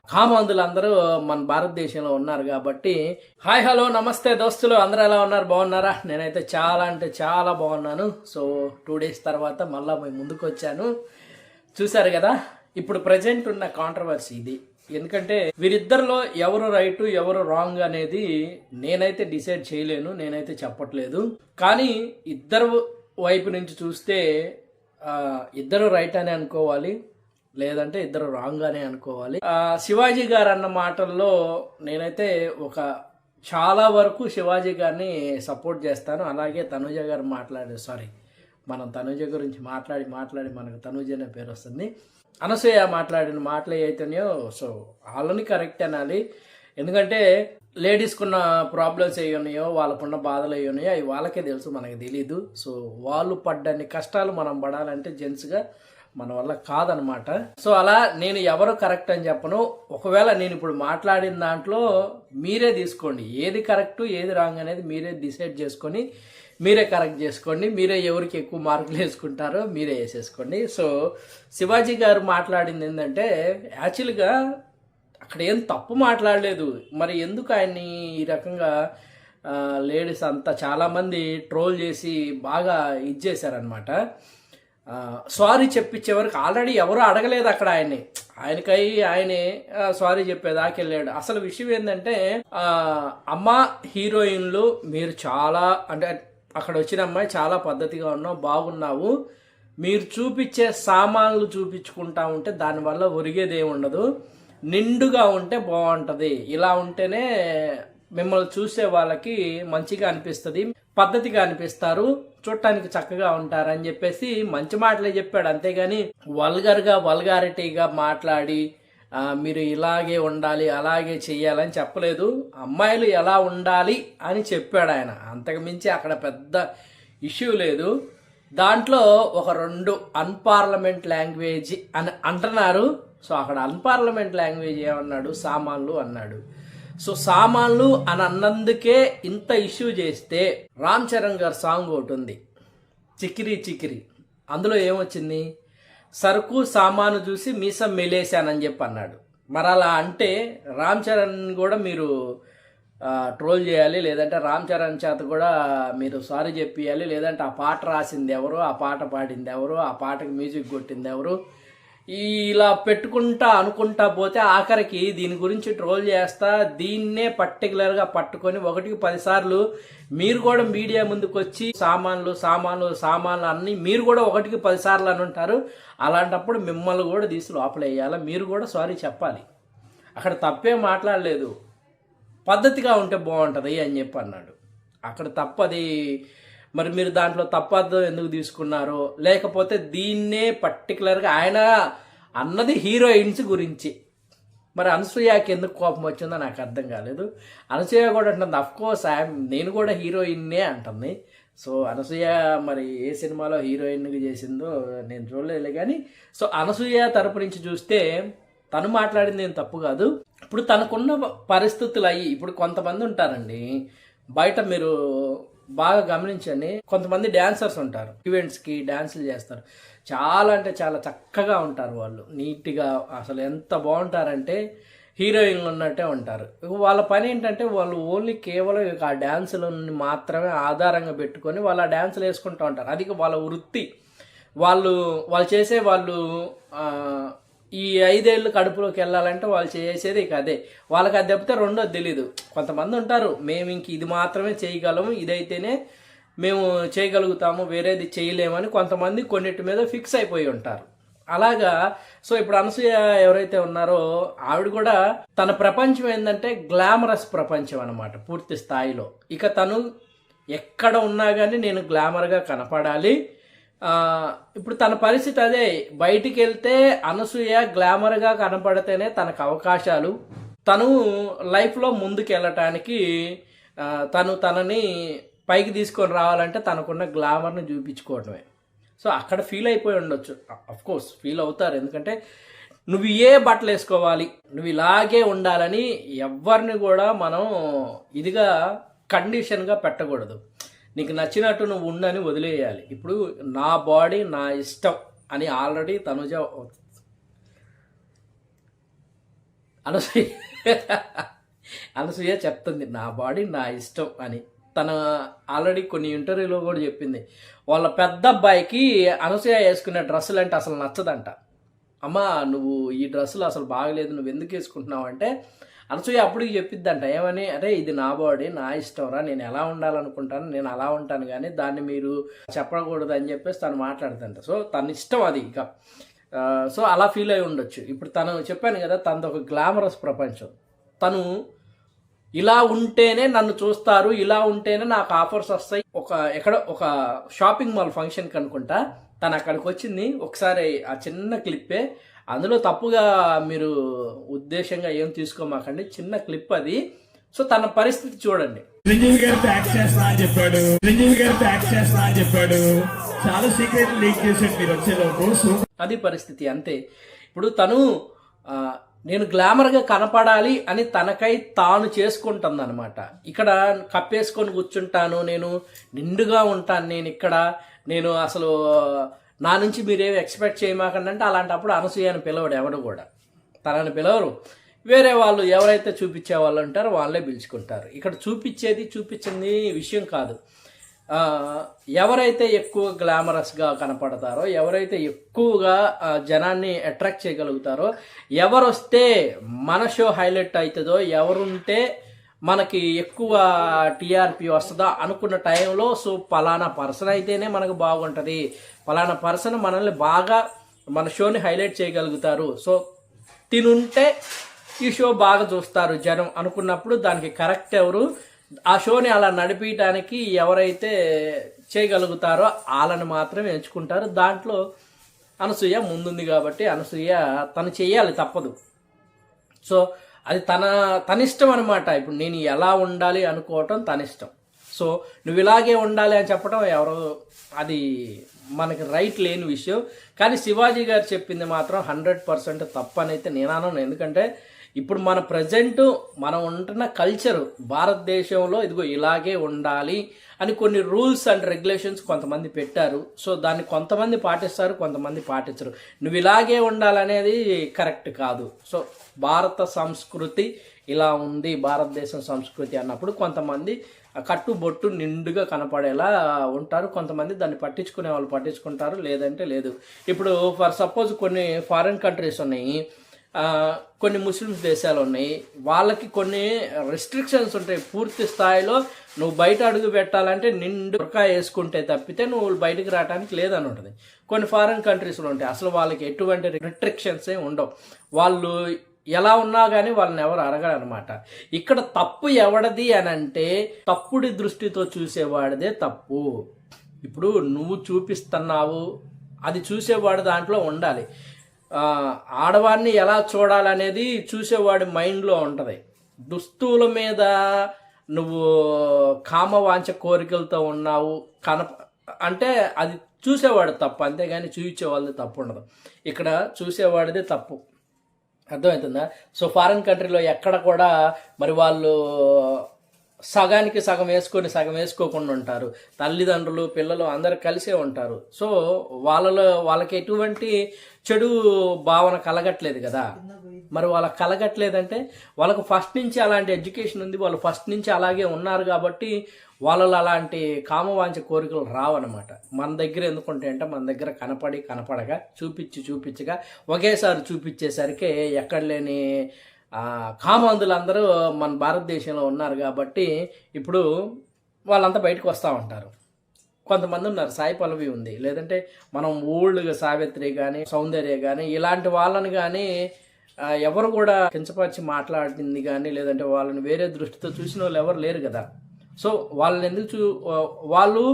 కామందులు అందరూ మన భారతదేశంలో ఉన్నారు కాబట్టి హాయ్ హలో నమస్తే దోస్తులు, అందరూ ఎలా ఉన్నారు? బాగున్నారా? నేనైతే చాలా అంటే చాలా బాగున్నాను. సో 2 days తర్వాత మళ్ళీ మీ ముందుకు వచ్చాను. చూసారు కదా, ఇప్పుడు ప్రజెంట్ ఉన్న కాంట్రవర్సీ ఇది. ఎందుకంటే వీరిద్దరిలో ఎవరు రైట్ ఎవరు రాంగ్ అనేది నేనైతే డిసైడ్ చేయలేను, నేనైతే చెప్పట్లేదు. కానీ ఇద్దరు వైపు నుంచి చూస్తే ఇద్దరు రైట్ అని అనుకోవాలి, లేదంటే ఇద్దరు రాంగ్ అని అనుకోవాలి. శివాజీ గారు అన్న మాటల్లో నేనైతే చాలా వరకు శివాజీ గారిని సపోర్ట్ చేస్తాను. అలాగే తనుజ గారు మనం తనుజ గురించి మాట్లాడి మనకు తనుజ అనే పేరు వస్తుంది. అనసూయ మాట్లాడిన మాటలు ఏవైతున్నాయో సో వాళ్ళని కరెక్ట్ అనాలి. ఎందుకంటే లేడీస్కున్న ప్రాబ్లమ్స్ ఏ ఉన్నాయో, వాళ్ళకున్న బాధలు ఏ ఉన్నాయో అవి వాళ్ళకే తెలుసు, మనకు తెలీదు. సో వాళ్ళు పడ్డన్ని కష్టాలు మనం పడాలంటే జెంట్స్గా మన వల్ల కాదనమాట. సో అలా నేను ఎవరు కరెక్ట్ అని చెప్పను. ఒకవేళ నేను ఇప్పుడు మాట్లాడిన దాంట్లో మీరే తీసుకోండి, ఏది కరెక్ట్ ఏది రాంగ్ అనేది మీరే డిసైడ్ చేసుకొని మీరే కరెక్ట్ చేసుకోండి. మీరే ఎవరికి ఎక్కువ మార్కులు వేసుకుంటారో మీరే వేసేసుకోండి. సో శివాజీ గారు మాట్లాడింది ఏంటంటే, యాక్చువల్గా అక్కడ ఏం తప్పు మాట్లాడలేదు. మరి ఎందుకు ఆయన్ని ఈ రకంగా లేడీస్ అంతా చాలామంది ట్రోల్ చేసి బాగా ఇచ్చేసారనమాట. సారీ చెప్పించే వరకు ఆల్రెడీ ఎవరు అడగలేదు అక్కడ ఆయనే సారీ చెప్పేదాకా వెళ్ళాడు. అసలు విషయం ఏంటంటే, అమ్మ హీరోయిన్లు మీరు చాలా అంటే అక్కడ వచ్చిన అమ్మాయి చాలా పద్ధతిగా ఉన్నావు, బాగున్నావు, మీరు చూపించే సామాన్లు చూపించుకుంటా ఉంటే దానివల్ల ఒరిగేది ఏమి ఉండదు, నిండుగా ఉంటే బాగుంటుంది, ఇలా ఉంటేనే మిమ్మల్ని చూసే వాళ్ళకి మంచిగా అనిపిస్తుంది, పద్ధతిగా అనిపిస్తారు, చూడటానికి చక్కగా ఉంటారు అని చెప్పేసి మంచి మాటలే చెప్పాడు. అంతేగాని వల్గారిటీగా మాట్లాడి మీరు ఇలాగే ఉండాలి అలాగే చెయ్యాలని చెప్పలేదు. అమ్మాయిలు ఎలా ఉండాలి అని చెప్పాడు ఆయన. అంతకు మించి అక్కడ పెద్ద ఇష్యూ లేదు. దాంట్లో 2 అన్పార్లమెంట్ లాంగ్వేజ్ అని అంటున్నారు. సో అక్కడ అన్పార్లమెంట్ లాంగ్వేజ్ ఏమన్నాడు, సామాన్లు అన్నాడు. సో సామాన్లు అని అన్నందుకే ఇంత ఇష్యూ చేస్తే, రామ్ చరణ్ గారి సాంగ్ ఒకటి ఉంది, చికిరి చికిరి, అందులో ఏమొచ్చింది, సరుకు సామాను చూసి మీసం మెలేశానని చెప్పి అన్నాడు. మరి అలా అంటే రామ్ చరణ్ కూడా మీరు ట్రోల్ చేయాలి, లేదంటే రామ్ చరణ్ చేత కూడా మీరు సారీ చెప్పియాలి, లేదంటే ఆ పాట రాసింది ఎవరు, ఆ పాట పాడింది ఎవరు, ఆ పాటకి మ్యూజిక్ కొట్టింది ఎవరు, ఇలా పెట్టుకుంటా అనుకుంటా పోతే ఆఖరికి దీని గురించి ట్రోల్ చేస్తా దీన్నే పర్టికులర్గా పట్టుకొని 1కి 10 సార్లు మీరు కూడా మీడియా ముందుకు వచ్చి సామాన్లు అన్ని మీరు కూడా 1కి 10 సార్లు అని ఉంటారు. అలాంటప్పుడు మిమ్మల్ని కూడా తీసి లోపలేయాలి, మీరు కూడా సారీ చెప్పాలి. అక్కడ తప్పే మాట్లాడలేదు, పద్ధతిగా ఉంటే బాగుంటుంది అని చెప్పి అన్నాడు. అక్కడ తప్పది. మరి మీరు దాంట్లో తప్పద్దు ఎందుకు తీసుకున్నారో, లేకపోతే దీన్నే పర్టికులర్గా ఆయన అన్నది హీరోయిన్స్ గురించి, మరి అనసూయకి ఎందుకు కోపం వచ్చిందో నాకు అర్థం కాలేదు. అనసూయ కూడా అంటుంది, అఫ్కోర్స్ నేను కూడా హీరోయిన్నే అంటుంది. సో అనసూయ మరి ఏ సినిమాలో హీరోయిన్గా చేసిందో నేను చూడలేదు. కానీ సో అనసూయ తరపు నుంచి చూస్తే తను మాట్లాడింది ఏం తప్పు కాదు. ఇప్పుడు తనకున్న పరిస్థితులు అయ్యి, ఇప్పుడు కొంతమంది ఉంటారండి బయట, మీరు బాగా గమనించండి, కొంతమంది డాన్సర్స్ ఉంటారు, ఈవెంట్స్కి డాన్సులు చేస్తారు, చాలా అంటే చాలా చక్కగా ఉంటారు వాళ్ళు, నీట్గా, అసలు ఎంత బాగుంటారంటే హీరోయిన్లు ఉన్నట్టే ఉంటారు. వాళ్ళ పని ఏంటంటే వాళ్ళు ఓన్లీ కేవలం ఆ డ్యాన్సులని మాత్రమే ఆధారంగా పెట్టుకొని వాళ్ళు ఆ డ్యాన్సులు వేసుకుంటూ ఉంటారు. అది వాళ్ళ వృత్తి. వాళ్ళు ఈ 5 ఏళ్ళు కడుపులోకి వెళ్ళాలంటే వాళ్ళు చేసేది ఇక అదే. వాళ్ళకి అది తప్పితే రెండోది తెలీదు. కొంతమంది ఉంటారు, మేము ఇంక ఇది మాత్రమే చేయగలము, ఇదైతేనే మేము చేయగలుగుతాము, వేరేది చేయలేమని కొంతమంది కొన్నిటి మీద ఫిక్స్ అయిపోయి ఉంటారు. అలాగా సో ఇప్పుడు అనసూయ ఎవరైతే ఉన్నారో ఆవిడ కూడా తన ప్రపంచం ఏంటంటే గ్లామరస్ ప్రపంచం అన్నమాట పూర్తి స్థాయిలో. ఇక తను ఎక్కడ ఉన్నా కానీ నేను గ్లామర్గా కనపడాలి. ఇప్పుడు తన పరిస్థితి అదే. బయటికి వెళ్తే అనసూయ గ్లామర్గా కనపడితేనే తనకు అవకాశాలు, తను లైఫ్లో ముందుకు వెళ్ళటానికి తనని పైకి తీసుకొని రావాలంటే తనకున్న గ్లామర్ని చూపించుకోవడమే. సో అక్కడ ఫీల్ అయిపోయి ఉండొచ్చు, అఫ్కోర్స్ ఫీల్ అవుతారు. ఎందుకంటే నువ్వు ఏ బట్టలు వేసుకోవాలి, నువ్వు ఇలాగే ఉండాలని ఎవరిని కూడా మనం ఇదిగా కండిషన్గా పెట్టకూడదు. నీకు నచ్చినట్టు నువ్వు ఉండని వదిలేయాలి. ఇప్పుడు నా బాడీ నా ఇష్టం, అని ఆల్రెడీ అనసూయ అనసూయ చెప్తుంది నా బాడీ నా ఇష్టం అని. తన ఆల్రెడీ కొన్ని ఇంటర్వ్యూలో కూడా చెప్పింది వాళ్ళ పెద్ద అబ్బాయికి అనసూయ వేసుకునే డ్రెస్సులు అంటే అసలు నచ్చదంట. అమ్మ నువ్వు ఈ డ్రెస్సులు అసలు బాగలేదు, నువ్వు ఎందుకు వేసుకుంటున్నావు అంటే అనసూయ అప్పటికి చెప్పిద్దంట ఏమని, అరే ఇది నా బాడీ నా ఇష్టం రా, నేను ఎలా ఉండాలనుకుంటాను నేను అలా ఉంటాను కానీ దాన్ని మీరు చెప్పకూడదు అని చెప్పేసి తను మాట్లాడుతుంట. సో తన ఇష్టం అది ఇక. సో అలా ఫీల్ అయి ఉండొచ్చు. ఇప్పుడు తను చెప్పాను కదా తనది ఒక గ్లామరస్ ప్రపంచం. తను ఇలా ఉంటేనే నన్ను చూస్తారు, ఇలా ఉంటేనే నాకు ఆఫర్స్ వస్తాయి. ఒక షాపింగ్ మాల్ ఫంక్షన్కి అనుకుంటా తను అక్కడికి వచ్చింది. ఒకసారి ఆ చిన్న క్లిప్పే, అందులో తప్పుగా మీరు ఉద్దేశంగా ఏం తీసుకోమాకండి, చిన్న క్లిప్ అది. సో తన పరిస్థితి చూడండి. చాలా సీక్రెట్ లీక్ చేశాడు మీరు వచ్చేలోపు. అది పరిస్థితి అంతే. ఇప్పుడు తను నేను గ్లామర్గా కనపడాలి అని తనకై తాను చేసుకుంటుంది అనమాట. ఇక్కడ కప్పేసుకొని కూర్చుంటాను, నేను నిండుగా ఉంటాను, నేను అసలు నా నుంచి మీరేమి ఎక్స్పెక్ట్ చేయమాకండి అంటే అలాంటప్పుడు అనసూయని పిలవడు ఎవడు కూడా. తనని పిలవరు, వేరే వాళ్ళు ఎవరైతే చూపించే వాళ్ళు ఉంటారో వాళ్ళే పిలుచుకుంటారు. ఇక్కడ చూపించింది విషయం కాదు. ఎవరైతే ఎక్కువ గ్లామరస్గా కనపడతారో, ఎవరైతే ఎక్కువగా జనాన్ని అట్రాక్ట్ చేయగలుగుతారో, ఎవరు వస్తే మన షో హైలైట్ అవుతుందో, ఎవరుంటే మనకి ఎక్కువ టీఆర్పీ వస్తుందా అనుకున్న టైంలో సో పలానా పర్సన్ అయితేనే మనకు బాగుంటుంది, పలానా పర్సన్ మనల్ని బాగా మన షోని హైలైట్ చేయగలుగుతారు, సో తినుంటే ఈ షో బాగా చూస్తారు జనం అనుకున్నప్పుడు దానికి కరెక్ట్ ఎవరు, ఆ షోని అలా నడిపించడానికి ఎవరైతే చేయగలుగుతారో వాళ్ళని మాత్రమే ఎంచుకుంటారు. దాంట్లో అనసూయ ముందుంది కాబట్టి అనసూయ తను చెయ్యాలి, తప్పదు. సో అది తన ఇష్టం అనమాట. ఇప్పుడు నేను ఎలా ఉండాలి అనుకోవటం తన ఇష్టం. సో నువ్వు ఇలాగే ఉండాలి అని చెప్పడం అది మనకి రైట్ లేని విషయం. కానీ శివాజీ గారు చెప్పింది మాత్రం 100% తప్పనైతే నేను అనను. ఎందుకంటే ఇప్పుడు మన ప్రజెంట్ మనం ఉంటున్న కల్చరు భారతదేశంలో ఇదిగో ఇలాగే ఉండాలి అని కొన్ని రూల్స్ అండ్ రెగ్యులేషన్స్ కొంతమంది పెట్టారు. సో దాన్ని కొంతమంది పాటిస్తారు, కొంతమంది పాటించరు. నువ్వు ఇలాగే ఉండాలనేది కరెక్ట్ కాదు. సో భారత సంస్కృతి ఇలా ఉంది, భారతదేశం సంస్కృతి అన్నప్పుడు కొంతమంది కట్టుబొట్టు నిండుగా కనపడేలా ఉంటారు, కొంతమంది దాన్ని పట్టించుకునే వాళ్ళు పట్టించుకుంటారు, లేదంటే లేదు. ఇప్పుడు ఫర్ సపోజ్ కొన్ని ఫారిన్ కంట్రీస్ ఉన్నాయి, కొన్ని ముస్లిమ్స్ దేశాలు ఉన్నాయి, వాళ్ళకి కొన్ని రెస్ట్రిక్షన్స్ ఉంటాయి. పూర్తి స్థాయిలో నువ్వు బయట అడుగు పెట్టాలంటే నిండు బుర్కా వేసుకుంటే తప్పితే నువ్వు బయటకు రావడానికి లేదని ఉంటుంది. కొన్ని ఫారిన్ కంట్రీస్లో ఉంటాయి అసలు వాళ్ళకి ఎటువంటి రెస్ట్రిక్షన్స్ ఉండవు, వాళ్ళు ఎలా ఉన్నా కానీ వాళ్ళని ఎవరు అడగరు అనమాట. ఇక్కడ తప్పు ఎవడది అని అంటే తప్పుడి దృష్టితో చూసేవాడిదే తప్పు. ఇప్పుడు నువ్వు చూపిస్తున్నావు, అది చూసేవాడు దాంట్లో ఉండాలి. ఆడవాడిని ఎలా చూడాలనేది చూసేవాడి మైండ్లో ఉంటుంది. దుస్తువుల మీద నువ్వు కామవాంఛ కోరికలతో ఉన్నావు అంటే అది చూసేవాడు తప్పు, అంతేగాని చూపించేవాళ్ళది తప్పు ఉండదు. ఇక్కడ చూసేవాడిదే తప్పు, అర్థమవుతుందా? సో ఫారిన్ కంట్రీలో ఎక్కడ కూడా మరి వాళ్ళు సగానికి సగం వేసుకొని సగం వేసుకోకుండా ఉంటారు. తల్లిదండ్రులు పిల్లలు అందరు కలిసే ఉంటారు. సో వాళ్ళకి ఎటువంటి చెడు భావన కలగట్లేదు కదా. మరి వాళ్ళకి కలగట్లేదంటే వాళ్ళకు ఫస్ట్ నుంచి అలాంటి ఎడ్యుకేషన్ ఉంది, వాళ్ళు ఫస్ట్ నుంచి అలాగే ఉన్నారు కాబట్టి వాళ్ళలో అలాంటి కామవాంఛ కోరికలు రావన్నమాట. మన దగ్గర ఎందుకుంటే అంటే మన దగ్గర కనపడగా చూపించగా ఒకేసారి చూపించేసరికి ఎక్కడ లేని కామందులందరూ మన భారతదేశంలో ఉన్నారు కాబట్టి ఇప్పుడు వాళ్ళంతా బయటకు వస్తూ ఉంటారు. కొంతమంది ఉన్నారు, సాయి పల్లవి ఉంది, లేదంటే మనం ఓల్డ్గా సావిత్రి కానీ సౌందర్య కానీ ఇలాంటి వాళ్ళని కానీ ఎవరు కూడా కించపరిచి మాట్లాడింది కానీ లేదంటే వాళ్ళని వేరే దృష్టితో చూసిన వాళ్ళు ఎవరు లేరు కదా. సో వాళ్ళని వాళ్ళు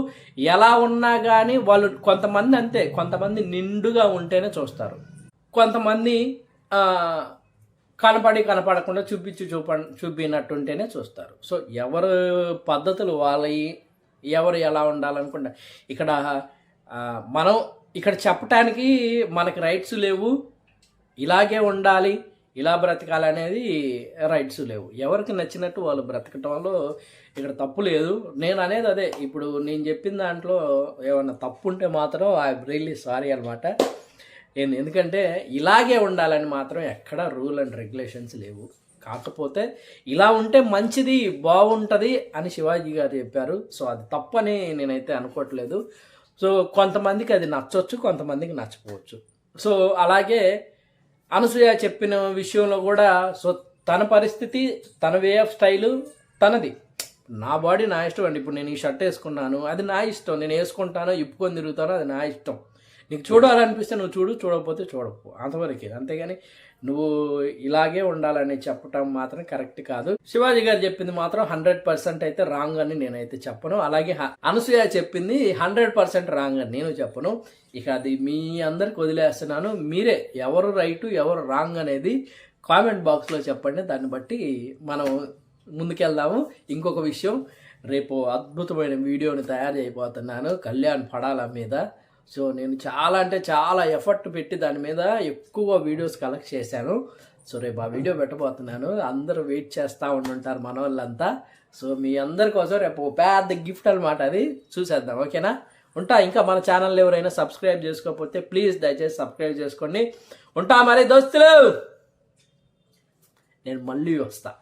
ఎలా ఉన్నా కానీ వాళ్ళు కొంతమంది అంతే, కొంతమంది నిండుగా ఉంటేనే చూస్తారు, కొంతమంది కనపడకుండా చూపినట్టుంటేనే చూస్తారు. సో ఎవరు పద్ధతులు వాళ్ళవి, ఎవరు ఎలా ఉండాలనుకుంటా ఇక్కడ మనం ఇక్కడ చెప్పటానికి మనకి రైట్స్ లేవు. ఇలాగే ఉండాలి, ఇలా బ్రతకాలనేది రైట్స్ లేవు. ఎవరికి నచ్చినట్టు వాళ్ళు బ్రతకటంలో ఇక్కడ తప్పు లేదు. నేను అనేది అదే, ఇప్పుడు నేను చెప్పిన దాంట్లో ఏమన్నా తప్పు ఉంటే మాత్రం ఐఎమ్ రియల్లీ సారీ అనమాట. ఎందుకంటే ఇలాగే ఉండాలని మాత్రం ఎక్కడ రూల్ అండ్ రెగ్యులేషన్స్ లేవు. కాకపోతే ఇలా ఉంటే మంచిది, బాగుంటుంది అని శివాజీ గారు చెప్పారు. సో అది తప్పని నేనైతే అనుకోవట్లేదు. సో కొంతమందికి అది నచ్చవచ్చు, కొంతమందికి నచ్చపోవచ్చు. సో అలాగే అనసూయ చెప్పిన విషయంలో కూడా సో తన పరిస్థితి, తన వే ఆఫ్ స్టైలు తనది. నా బాడీ నా ఇష్టం అండి. ఇప్పుడు నేను ఈ షర్ట్ వేసుకున్నాను, అది నా ఇష్టం. నేను వేసుకుంటాను, ఇప్పుకొని తిరుగుతాను, అది నా ఇష్టం. నీకు చూడాలనిపిస్తే నువ్వు చూడు, చూడకపోతే చూడకపో, అంతవరకే. అంతేగాని నువ్వు ఇలాగే ఉండాలని చెప్పటం మాత్రం కరెక్ట్ కాదు. శివాజీ గారు చెప్పింది మాత్రం 100% అయితే రాంగ్ అని నేనైతే చెప్పను. అలాగే అనసూయ చెప్పింది 100% రాంగ్ అని నేను చెప్పను. ఇక అది మీ అందరికి వదిలేస్తున్నాను. మీరే ఎవరు రైటు ఎవరు రాంగ్ అనేది కామెంట్ బాక్స్లో చెప్పండి. దాన్ని బట్టి మనం ముందుకెళ్దాము. ఇంకొక విషయం, రేపు అద్భుతమైన వీడియోని తయారు చేయబోతున్నాను కళ్యాణ్ పడాల మీద. సో నేను చాలా అంటే చాలా ఎఫర్ట్ పెట్టి దాని మీద ఎక్కువ వీడియోస్ కలెక్ట్ చేశాను. సో రేపు ఆ వీడియో పెట్టబోతున్నాను. అందరూ వెయిట్ చేస్తూ ఉంటుంటారు మన వాళ్ళంతా. సో మీ అందరి కోసం రేపు పెద్ద గిఫ్ట్ అనమాట, అది చూసేద్దాం. ఓకేనా? ఉంటా. ఇంకా మన ఛానల్ ఎవరైనా సబ్స్క్రైబ్ చేసుకోకపోతే ప్లీజ్ దయచేసి సబ్స్క్రైబ్ చేసుకోండి. ఉంటా మరి దోస్తులు, నేను మళ్ళీ వస్తా.